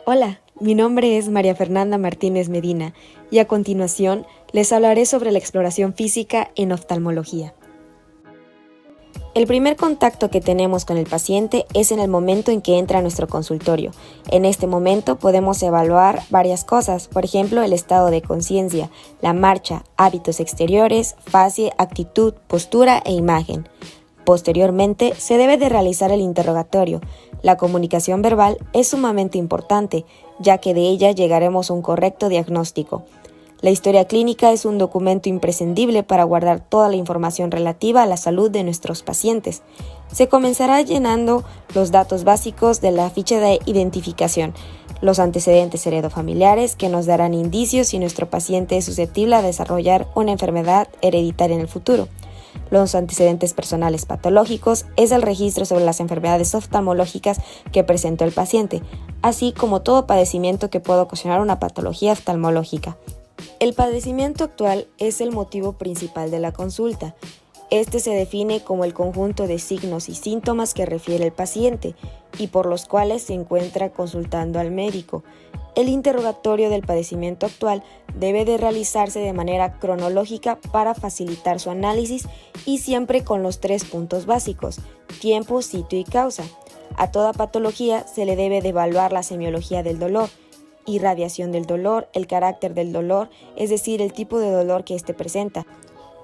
Hola, mi nombre es María Fernanda Martínez Medina y a continuación les hablaré sobre la exploración física en oftalmología. El primer contacto que tenemos con el paciente es en el momento en que entra a nuestro consultorio. En este momento podemos evaluar varias cosas, por ejemplo, el estado de conciencia, la marcha, hábitos exteriores, fase, actitud, postura e imagen. Posteriormente, se debe de realizar el interrogatorio. La comunicación verbal es sumamente importante, ya que de ella llegaremos a un correcto diagnóstico. La historia clínica es un documento imprescindible para guardar toda la información relativa a la salud de nuestros pacientes. Se comenzará llenando los datos básicos de la ficha de identificación, los antecedentes heredofamiliares que nos darán indicios si nuestro paciente es susceptible a desarrollar una enfermedad hereditaria en el futuro. Los antecedentes personales patológicos es el registro sobre las enfermedades oftalmológicas que presentó el paciente, así como todo padecimiento que pueda ocasionar una patología oftalmológica. El padecimiento actual es el motivo principal de la consulta. Este se define como el conjunto de signos y síntomas que refiere el paciente y por los cuales se encuentra consultando al médico. El interrogatorio del padecimiento actual debe de realizarse de manera cronológica para facilitar su análisis y siempre con los 3 puntos básicos: tiempo, sitio y causa. A toda patología se le debe de evaluar la semiología del dolor, irradiación del dolor, el carácter del dolor, es decir, el tipo de dolor que éste presenta.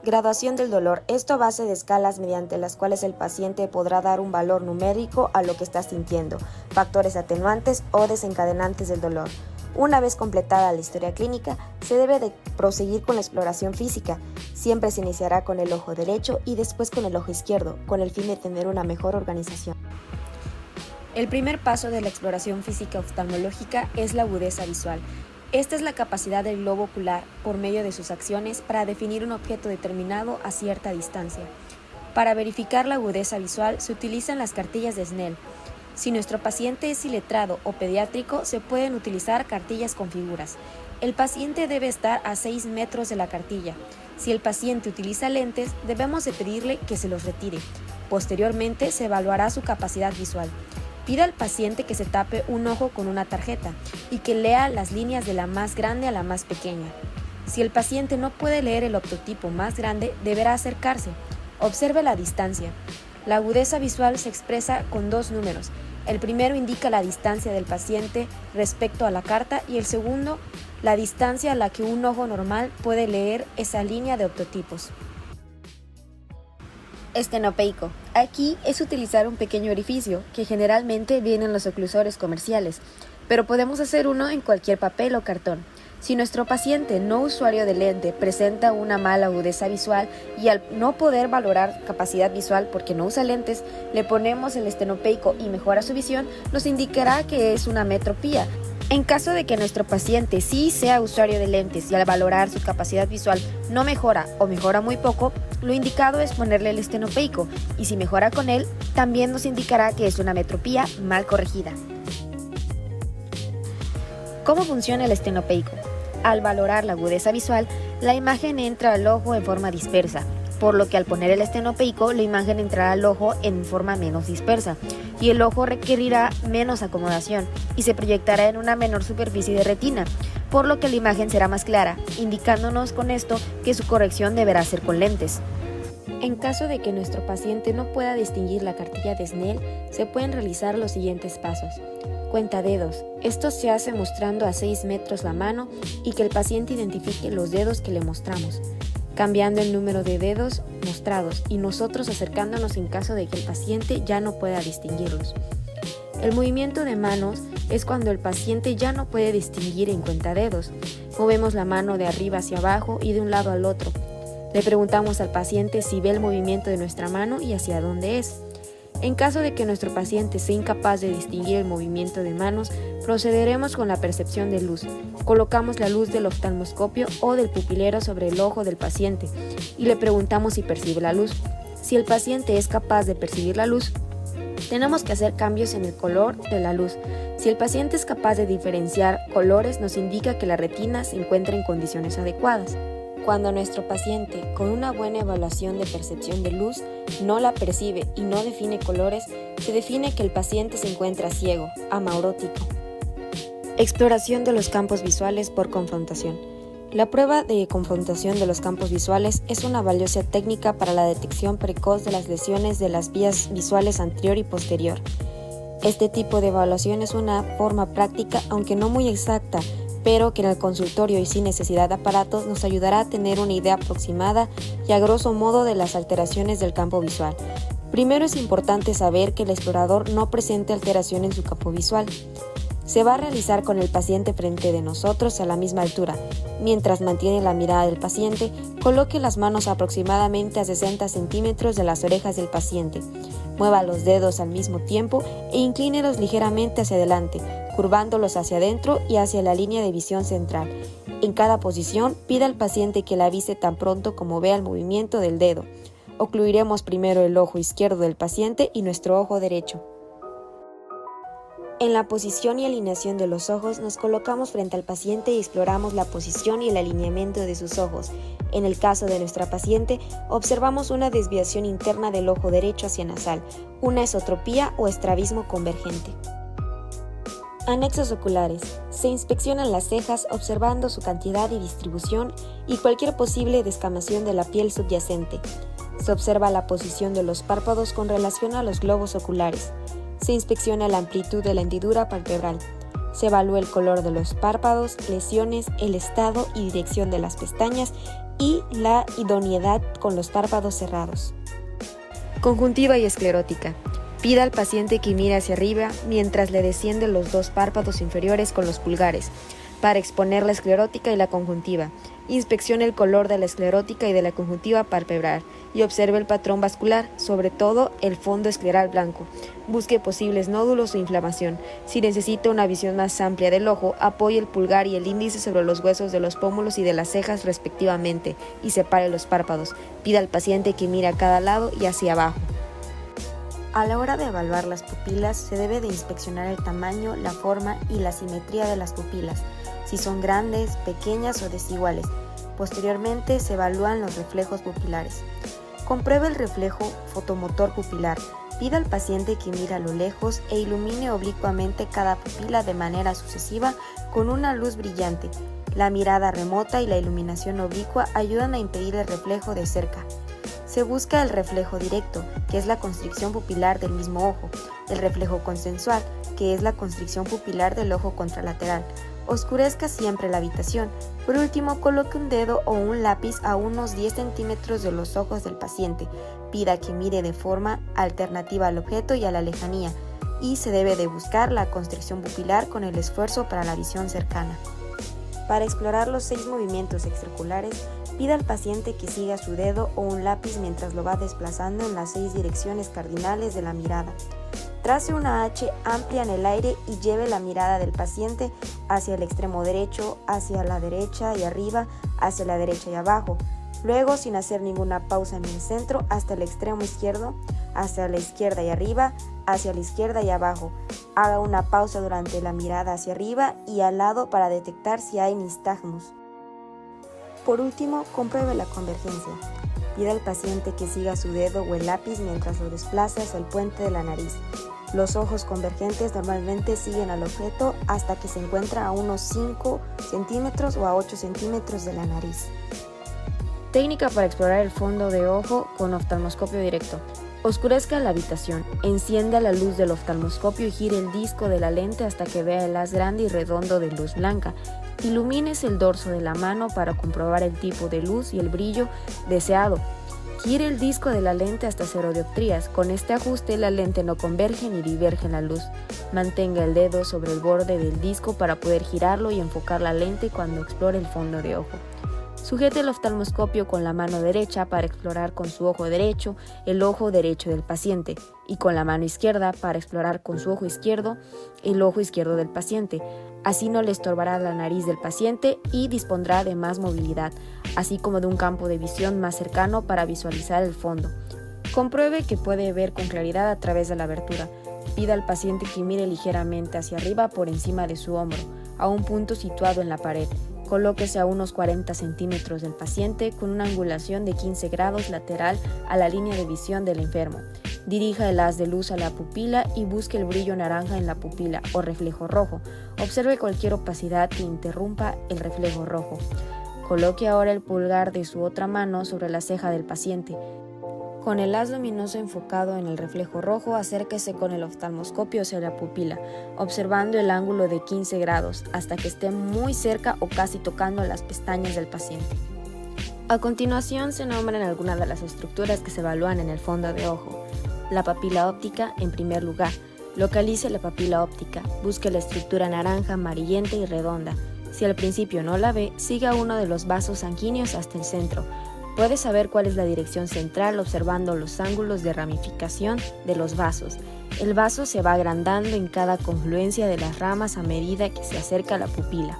Graduación del dolor, esto a base de escalas mediante las cuales el paciente podrá dar un valor numérico a lo que está sintiendo, factores atenuantes o desencadenantes del dolor. Una vez completada la historia clínica, se debe de proseguir con la exploración física. Siempre se iniciará con el ojo derecho y después con el ojo izquierdo, con el fin de tener una mejor organización. El primer paso de la exploración física oftalmológica es la agudeza visual. Esta es la capacidad del globo ocular, por medio de sus acciones, para definir un objeto determinado a cierta distancia. Para verificar la agudeza visual se utilizan las cartillas de Snell. Si nuestro paciente es iletrado o pediátrico, se pueden utilizar cartillas con figuras. El paciente debe estar a 6 metros de la cartilla. Si el paciente utiliza lentes, debemos de pedirle que se los retire. Posteriormente, se evaluará su capacidad visual. Pida al paciente que se tape un ojo con una tarjeta y que lea las líneas de la más grande a la más pequeña. Si el paciente no puede leer el optotipo más grande, deberá acercarse. Observe la distancia. La agudeza visual se expresa con 2 números. El primero indica la distancia del paciente respecto a la carta y el segundo, la distancia a la que un ojo normal puede leer esa línea de optotipos. Estenopeico. Aquí es utilizar un pequeño orificio que generalmente viene en los oclusores comerciales, pero podemos hacer uno en cualquier papel o cartón. Si nuestro paciente no usuario de lente presenta una mala agudeza visual y al no poder valorar capacidad visual porque no usa lentes, le ponemos el estenopeico y mejora su visión, nos indicará que es una metropía. En caso de que nuestro paciente sí sea usuario de lentes y al valorar su capacidad visual no mejora o mejora muy poco, lo indicado es ponerle el estenopeico y si mejora con él, también nos indicará que es una metropía mal corregida. ¿Cómo funciona el estenopeico? Al valorar la agudeza visual, la imagen entra al ojo en forma dispersa, por lo que al poner el estenopeico, la imagen entrará al ojo en forma menos dispersa y el ojo requerirá menos acomodación y se proyectará en una menor superficie de retina, por lo que la imagen será más clara, indicándonos con esto que su corrección deberá ser con lentes. En caso de que nuestro paciente no pueda distinguir la cartilla de Snell, se pueden realizar los siguientes pasos. Cuenta dedos. Esto se hace mostrando a 6 metros la mano y que el paciente identifique los dedos que le mostramos, cambiando el número de dedos mostrados y nosotros acercándonos en caso de que el paciente ya no pueda distinguirlos. El movimiento de manos es cuando el paciente ya no puede distinguir en cuentadedos. Movemos la mano de arriba hacia abajo y de un lado al otro. Le preguntamos al paciente si ve el movimiento de nuestra mano y hacia dónde es. En caso de que nuestro paciente sea incapaz de distinguir el movimiento de manos, procederemos con la percepción de luz. Colocamos la luz del oftalmoscopio o del pupilero sobre el ojo del paciente y le preguntamos si percibe la luz. Si el paciente es capaz de percibir la luz, tenemos que hacer cambios en el color de la luz. Si el paciente es capaz de diferenciar colores, nos indica que la retina se encuentra en condiciones adecuadas. Cuando nuestro paciente, con una buena evaluación de percepción de luz, no la percibe y no define colores, se define que el paciente se encuentra ciego, amaurótico. Exploración de los campos visuales por confrontación. La prueba de confrontación de los campos visuales es una valiosa técnica para la detección precoz de las lesiones de las vías visuales anterior y posterior. Este tipo de evaluación es una forma práctica, aunque no muy exacta, pero que en el consultorio y sin necesidad de aparatos nos ayudará a tener una idea aproximada y a grosso modo de las alteraciones del campo visual. Primero es importante saber que el explorador no presente alteración en su campo visual. Se va a realizar con el paciente frente de nosotros a la misma altura. Mientras mantiene la mirada del paciente, coloque las manos aproximadamente a 60 centímetros de las orejas del paciente. Mueva los dedos al mismo tiempo e inclínelos ligeramente hacia adelante, curvándolos hacia adentro y hacia la línea de visión central. En cada posición, pida al paciente que la avise tan pronto como vea el movimiento del dedo. Ocluiremos primero el ojo izquierdo del paciente y nuestro ojo derecho. En la posición y alineación de los ojos nos colocamos frente al paciente y exploramos la posición y el alineamiento de sus ojos. En el caso de nuestra paciente, observamos una desviación interna del ojo derecho hacia nasal, una esotropía o estrabismo convergente. Anexos oculares. Se inspeccionan las cejas observando su cantidad y distribución y cualquier posible descamación de la piel subyacente. Se observa la posición de los párpados con relación a los globos oculares. Se inspecciona la amplitud de la hendidura palpebral. Se evalúa el color de los párpados, lesiones, el estado y dirección de las pestañas y la idoneidad con los párpados cerrados. Conjuntiva y esclerótica. Pida al paciente que mire hacia arriba mientras le descienden los dos párpados inferiores con los pulgares, para exponer la esclerótica y la conjuntiva. Inspeccione el color de la esclerótica y de la conjuntiva palpebral y observe el patrón vascular, sobre todo el fondo escleral blanco. Busque posibles nódulos o inflamación. Si necesita una visión más amplia del ojo, apoye el pulgar y el índice sobre los huesos de los pómulos y de las cejas respectivamente y separe los párpados. Pida al paciente que mire a cada lado y hacia abajo. A la hora de evaluar las pupilas, se debe de inspeccionar el tamaño, la forma y la simetría de las pupilas, si son grandes, pequeñas o desiguales. Posteriormente se evalúan los reflejos pupilares. Compruebe el reflejo fotomotor pupilar. Pida al paciente que mire a lo lejos e ilumine oblicuamente cada pupila de manera sucesiva con una luz brillante. La mirada remota y la iluminación oblicua ayudan a impedir el reflejo de cerca. Se busca el reflejo directo, que es la constricción pupilar del mismo ojo, el reflejo consensual, que es la constricción pupilar del ojo contralateral. Oscurezca siempre la habitación. Por último, coloque un dedo o un lápiz a unos 10 centímetros de los ojos del paciente. Pida que mire de forma alternativa al objeto y a la lejanía, y se debe de buscar la constricción pupilar con el esfuerzo para la visión cercana. Para explorar los 6 movimientos extraoculares, pida al paciente que siga su dedo o un lápiz mientras lo va desplazando en las 6 direcciones cardinales de la mirada. Trace una H amplia en el aire y lleve la mirada del paciente hacia el extremo derecho, hacia la derecha y arriba, hacia la derecha y abajo. Luego, sin hacer ninguna pausa en el centro, hasta el extremo izquierdo, hacia la izquierda y arriba, hacia la izquierda y abajo. Haga una pausa durante la mirada hacia arriba y al lado para detectar si hay nistagmus. Por último, compruebe la convergencia. Pida al paciente que siga su dedo o el lápiz mientras lo desplaza hacia el puente de la nariz. Los ojos convergentes normalmente siguen al objeto hasta que se encuentra a unos 5 centímetros o a 8 centímetros de la nariz. Técnica para explorar el fondo de ojo con oftalmoscopio directo. Oscurezca la habitación, encienda la luz del oftalmoscopio y gire el disco de la lente hasta que vea el haz grande y redondo de luz blanca. Ilumines el dorso de la mano para comprobar el tipo de luz y el brillo deseado. Gire el disco de la lente hasta 0 dioptrías. Con este ajuste la lente no converge ni diverge en la luz. Mantenga el dedo sobre el borde del disco para poder girarlo y enfocar la lente cuando explore el fondo de ojo. Sujete el oftalmoscopio con la mano derecha para explorar con su ojo derecho el ojo derecho del paciente y con la mano izquierda para explorar con su ojo izquierdo el ojo izquierdo del paciente. Así no le estorbará la nariz del paciente y dispondrá de más movilidad, así como de un campo de visión más cercano para visualizar el fondo. Compruebe que puede ver con claridad a través de la abertura. Pida al paciente que mire ligeramente hacia arriba por encima de su hombro, a un punto situado en la pared. Colóquese a unos 40 centímetros del paciente con una angulación de 15 grados lateral a la línea de visión del enfermo. Dirija el haz de luz a la pupila y busque el brillo naranja en la pupila o reflejo rojo. Observe cualquier opacidad que interrumpa el reflejo rojo. Coloque ahora el pulgar de su otra mano sobre la ceja del paciente. Con el haz luminoso enfocado en el reflejo rojo, acérquese con el oftalmoscopio hacia la pupila, observando el ángulo de 15 grados hasta que esté muy cerca o casi tocando las pestañas del paciente. A continuación se nombran algunas de las estructuras que se evalúan en el fondo de ojo. La papila óptica, en primer lugar. Localice la papila óptica, busque la estructura naranja, amarillenta y redonda. Si al principio no la ve, siga uno de los vasos sanguíneos hasta el centro. Puede saber cuál es la dirección central observando los ángulos de ramificación de los vasos. El vaso se va agrandando en cada confluencia de las ramas a medida que se acerca a la pupila.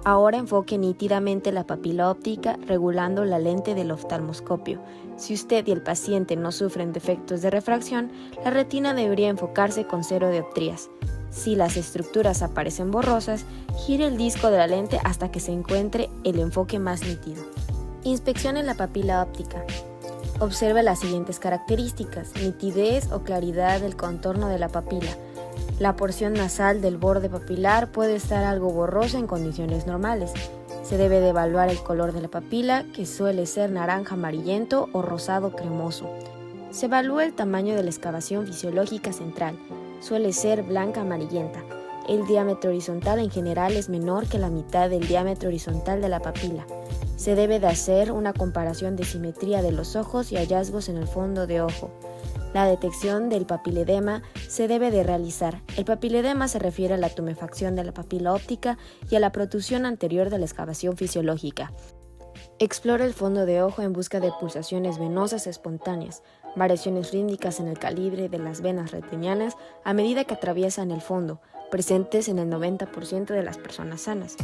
Ahora enfoque nítidamente la papila óptica regulando la lente del oftalmoscopio. Si usted y el paciente no sufren defectos de refracción, la retina debería enfocarse con 0 dioptrías. Si las estructuras aparecen borrosas, gire el disco de la lente hasta que se encuentre el enfoque más nítido. Inspeccione la papila óptica. Observe las siguientes características: nitidez o claridad del contorno de la papila. La porción nasal del borde papilar puede estar algo borrosa en condiciones normales. Se debe de evaluar el color de la papila, que suele ser naranja amarillento o rosado cremoso. Se evalúa el tamaño de la excavación fisiológica central. Suele ser blanca amarillenta. El diámetro horizontal en general es menor que la mitad del diámetro horizontal de la papila. Se debe de hacer una comparación de simetría de los ojos y hallazgos en el fondo de ojo. La detección del papiledema se debe de realizar. El papiledema se refiere a la tumefacción de la papila óptica y a la protrusión anterior de la excavación fisiológica. Explora el fondo de ojo en busca de pulsaciones venosas espontáneas, variaciones rítmicas en el calibre de las venas retinianas a medida que atraviesan el fondo, presentes en el 90% de las personas sanas.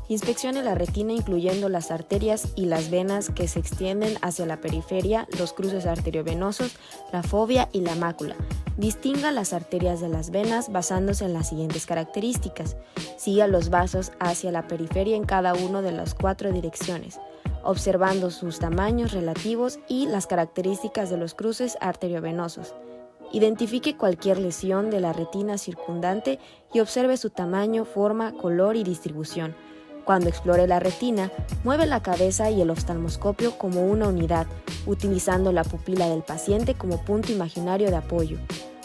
Inspeccione la retina incluyendo las arterias y las venas que se extienden hacia la periferia, los cruces arteriovenosos, la fovea y la mácula. Distinga las arterias de las venas basándose en las siguientes características. Siga los vasos hacia la periferia en cada una de las 4 direcciones, observando sus tamaños relativos y las características de los cruces arteriovenosos. Identifique cualquier lesión de la retina circundante y observe su tamaño, forma, color y distribución. Cuando explore la retina, mueve la cabeza y el oftalmoscopio como una unidad, utilizando la pupila del paciente como punto imaginario de apoyo.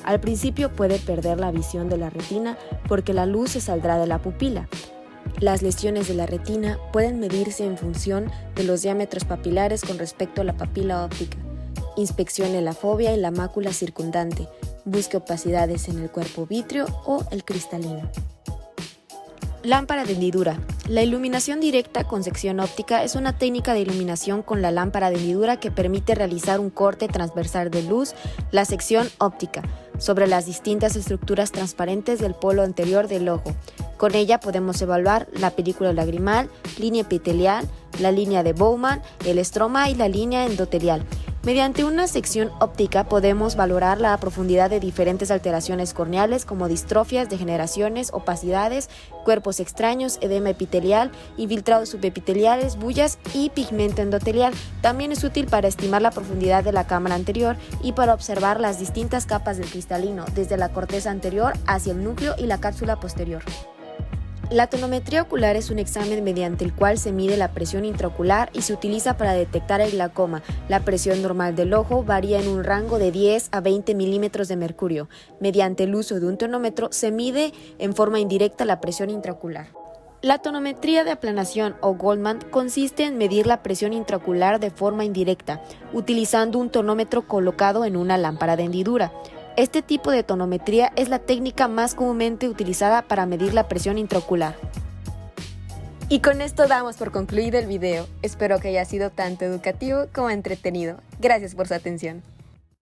Al principio puede perder la visión de la retina porque la luz se saldrá de la pupila. Las lesiones de la retina pueden medirse en función de los diámetros papilares con respecto a la papila óptica. Inspeccione la fovea y la mácula circundante. Busque opacidades en el cuerpo vítreo o el cristalino. Lámpara de hendidura. La iluminación directa con sección óptica es una técnica de iluminación con la lámpara de hendidura que permite realizar un corte transversal de luz, la sección óptica, sobre las distintas estructuras transparentes del polo anterior del ojo. Con ella podemos evaluar la película lagrimal, línea epitelial, la línea de Bowman, el estroma y la línea endotelial. Mediante una sección óptica podemos valorar la profundidad de diferentes alteraciones corneales como distrofias, degeneraciones, opacidades, cuerpos extraños, edema epitelial, infiltrados subepiteliales, bullas y pigmento endotelial. También es útil para estimar la profundidad de la cámara anterior y para observar las distintas capas del cristalino, desde la corteza anterior hacia el núcleo y la cápsula posterior. La tonometría ocular es un examen mediante el cual se mide la presión intraocular y se utiliza para detectar el glaucoma. La presión normal del ojo varía en un rango de 10 a 20 milímetros de mercurio. Mediante el uso de un tonómetro se mide en forma indirecta la presión intraocular. La tonometría de aplanación o Goldman consiste en medir la presión intraocular de forma indirecta, utilizando un tonómetro colocado en una lámpara de hendidura. Este tipo de tonometría es la técnica más comúnmente utilizada para medir la presión intraocular. Y con esto damos por concluido el video. Espero que haya sido tanto educativo como entretenido. Gracias por su atención.